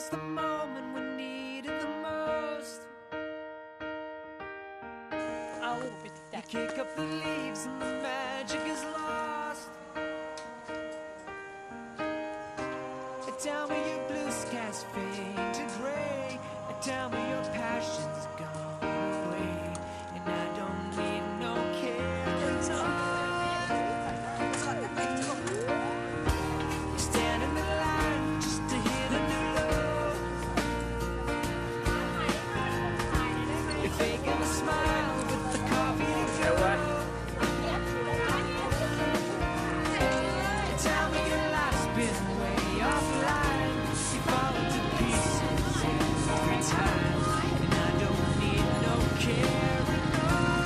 was the moment we needed the most. เอาไปจั You ด kick up the leaves and the magic is lost. Tell me your blue skies fade to gray. Tell me your passion's gone away. And I don't need no care at all. You stand in the line just to hit a new low. You're faking a smile with the coffee to go. Tell me your life's been way offline. You fall into pieces every time. And I don't need no care at all.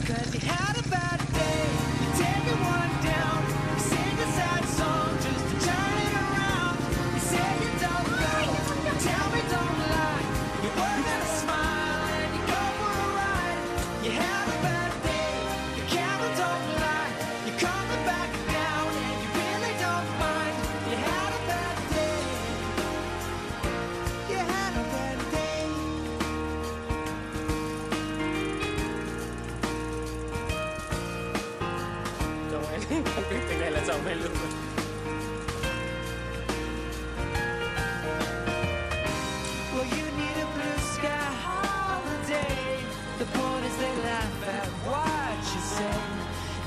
'Cause you had a bad day, you take it one down. You sing a sad song just to turn it around. You say you don't know, you tell me don't lie. You work at a smile and you go for a ride. You had a bad day, your camera don't lie. You're coming back down and you really don't mind. You had a bad day. You had a bad day. จงไอ้นี่มันเป็นยังไงละจงไม่รู้ Well, you need a blue sky holiday. The point is they laugh at what you say.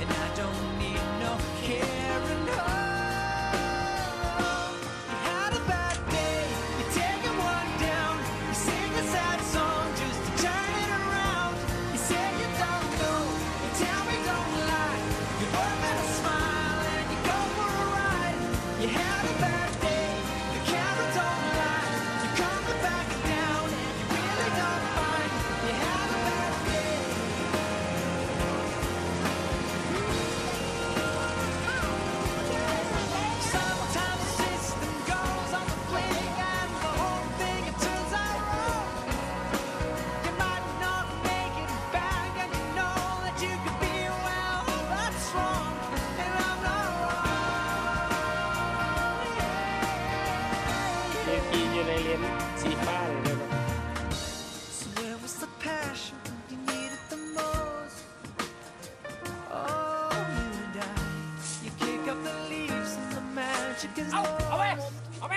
And I don't need no care and all. You had a bad day, you're taking one down. You sing a sad song just to turn it around. You say you don't know, you tell me don't lie. You work at a smile and you go for a ride. You had a bad day, the camera don't lie. You're coming back down and you really don't mind. You had a bad day. Sometimes the system goes on the blink and the whole thing it turns out wrong. You might not make it back and you know that you could be well, that's wrong, and I'm not wrong. เรียนกีอยู่ในเรียนสีฟ้าเลยนะ So where was the passion when you needed the most? Oh, you and I, you kick up the leaves and the magic is เอาไป lost. เอาไป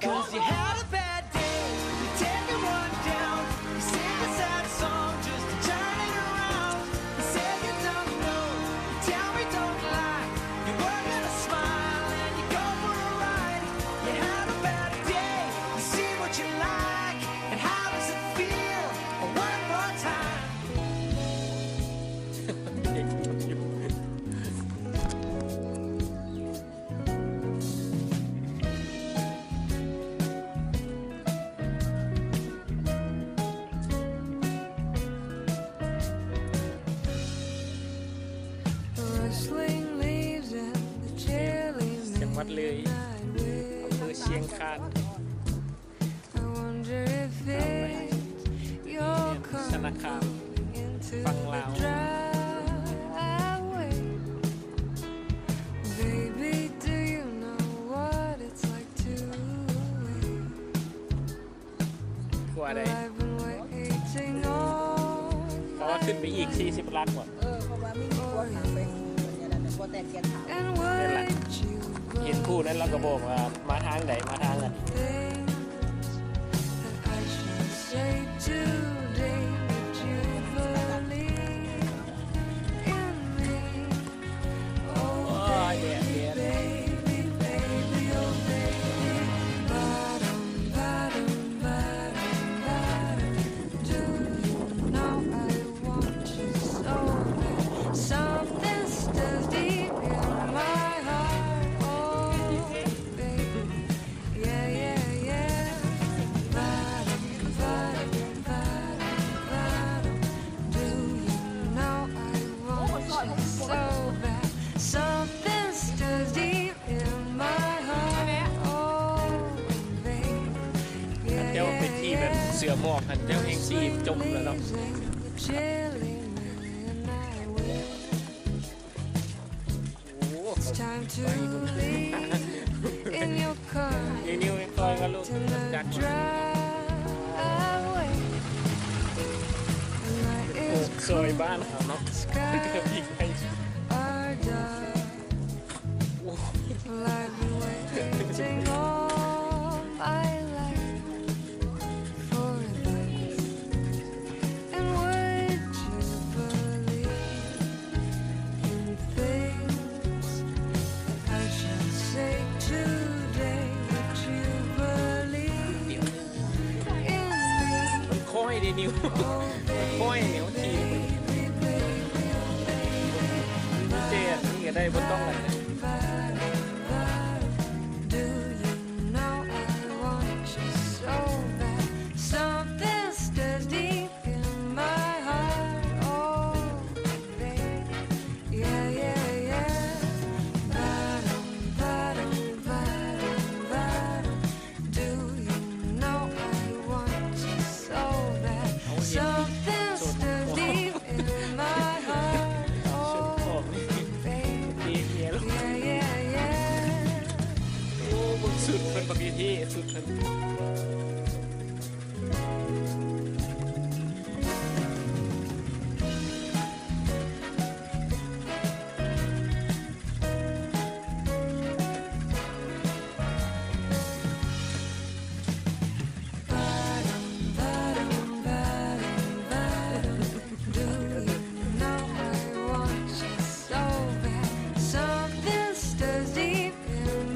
Cause you had a bad day, you take it one down. You sing a sad song just to turn it around. You say you don't know, you tell me don't lie. You work at a smile and you go for a ride. You had a bad day, you see what you like. And how does it feel? One more time. เด็กอยู่ The rustling leaves and the chilly เสียงวัดเลย midnight wind. อำเภอเชียงคาน I wonder if it's your ธนาคาร into Phang Lao. the driveway. Baby, do you know what it's like to wait? กลัวได้ I've been waiting all เพราะว่าขึ้นไปอีก 40 ลักก่อน เพราะว่ามีกลัวหางเป็นอย่างนั้นกลัวแต่เกียนขาว and would you เห็นคู่นั้นเราก็บอกว่ามาทางไหนมาทางนั้น things that I should say today? Would you believe in me? Oh, โอ้ยเดี๋ยวเดี๋ยว baby, baby, oh baby. Bottom, bottom, bottom, bottom. Do you know I want you so bad? Something stirs deep in my heart. Oh, baby, yeah, yeah, yeah. Bottom, bottom, bottom, bottom. Do you know I want you so bad? Something stirs deep in my heart. Oh, baby, เจ้า yeah, เป็นที่แบบ yeah, เสือหมอกกันเจ้าเฮงซีจมแล้วเนาะ yeah. Chilly midnight wind. โอ้ It's time to leave in your car. นี่นิ้ว ก็ลูก till จัก I ร drive away. The night โอ้ is ซอย cool, บ้านเขาเนาะ the เกือบอีก skies ไป are dark. โอ้ Well, I've been waiting all my life for this. And would you believe in things I should say today? Would you believe เดี๋ยว in me? มันค่อยดินิว Oh, ค่อยเหนียวที baby, baby, oh, baby. เจ๊นี่ก็ได้บนต้องอะไรนะ Do you know I want you so bad? Something stirs deep in my heart. Oh, baby, yeah, yeah, yeah. Ba-dum, ba-dum, ba-dum, ba-dum. Do you know I want you so bad? Something stirs deep in my heart. ชุดข Oh, องนี่ baby, ดีเฮียแล้ว yeah, yeah, yeah. โอ้บนสุดเพิ่นปกติสุดเพิ่นหมด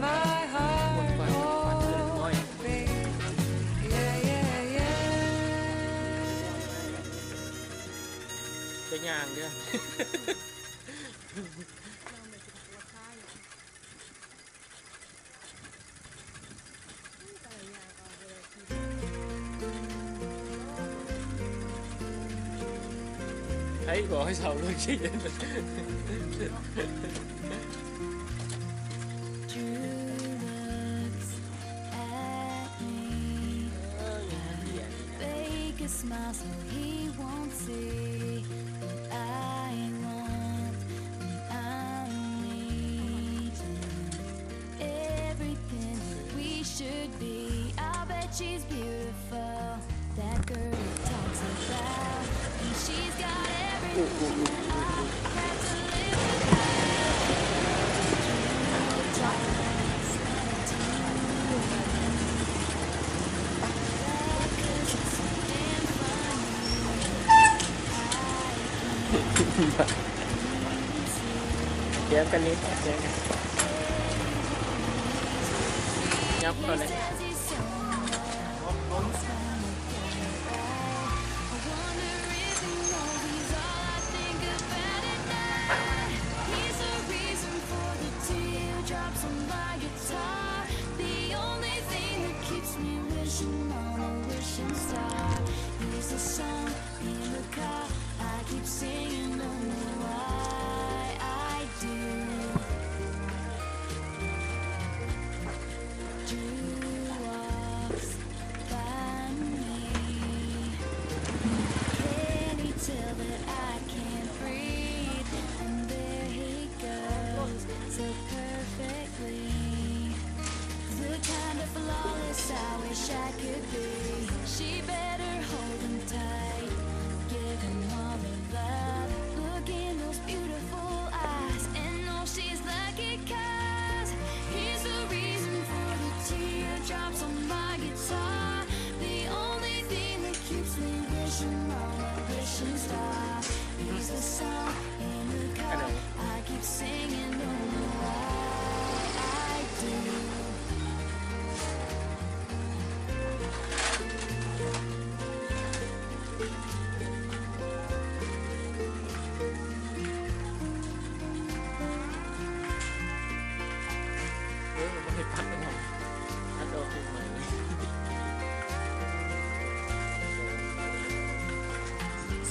ไฟฟันเกินน้อยจะย่างเด้อไอ้บอกให้ชาวโลกชี้ looks at me. Fake a smile so he won't see what I want when I'm needing everything that we should be. I'll bet she's beautiful. That girl he talks about, and she's got everything that I had to live without. เดี๋ยวกันนิดเดี๋ยวกันยับก่อนเลย Says he's so alone. I wonder if he knows he's all I think about at night. He's the reason for the teardrops on my guitar. The only thing that keeps me wishing on a wishing star. He's the song in the car I keep singing, don't know why I do. Drew walks by me. Can he tell that I can't breathe? And there he goes, so perfectly. The kind of flawless I wish I could be. She better hold him tight, give him all her love. Look in those beautiful eyes and know she's lucky 'cause he's the reason for the teardrops on my guitar. The only thing that keeps me wishing on a wishing star. He's the song in the car I keep singing, don't know why I do.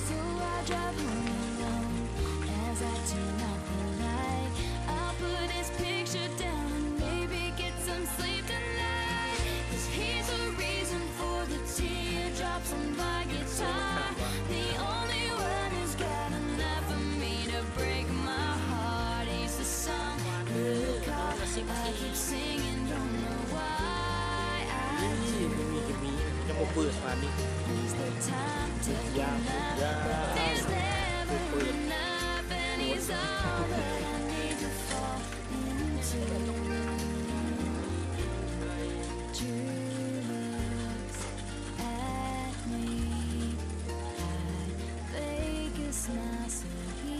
So I drive home alone ปิดมานี่ is the time taken ยา up. ยา There's เปิ never ด enough, and he's all that I need to fall into. True looks at me. I fake a smile so he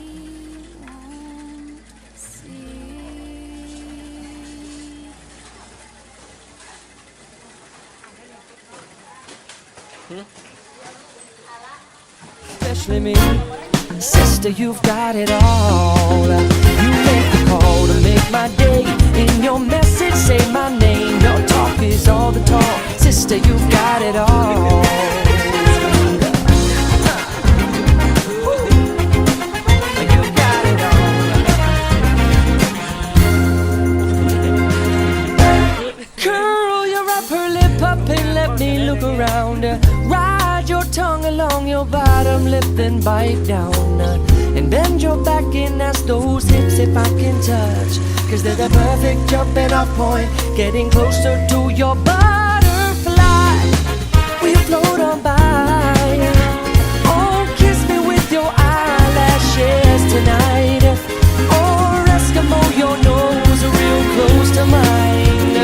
won't see. Especially me, sister, you've got it all. You make the call to make my day. In your message, say my name. Your talk is all the talk. Sister, you've got it all. You got it all. Curl your upper lip up and let me look around. Ride your tongue along your bottom lip, then bite down. And bend your back in as those hips if I can touch. Cause they're the perfect jumping off point. Getting closer to your butterfly. We float on by. Oh, kiss me with your eyelashes tonight. Or Eskimo, your nose real close to mine.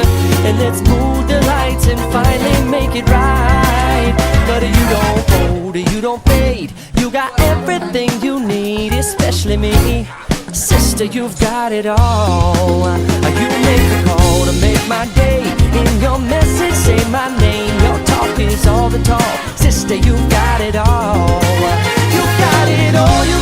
And let's move the lights and finally make it right. But you don't fold, you don't fade. You got everything you need, especially me. Sister, you've got it all. You make the call to make my day. In your message, say my name. Your talk is all the talk. Sister, you've got it all. You got it all. You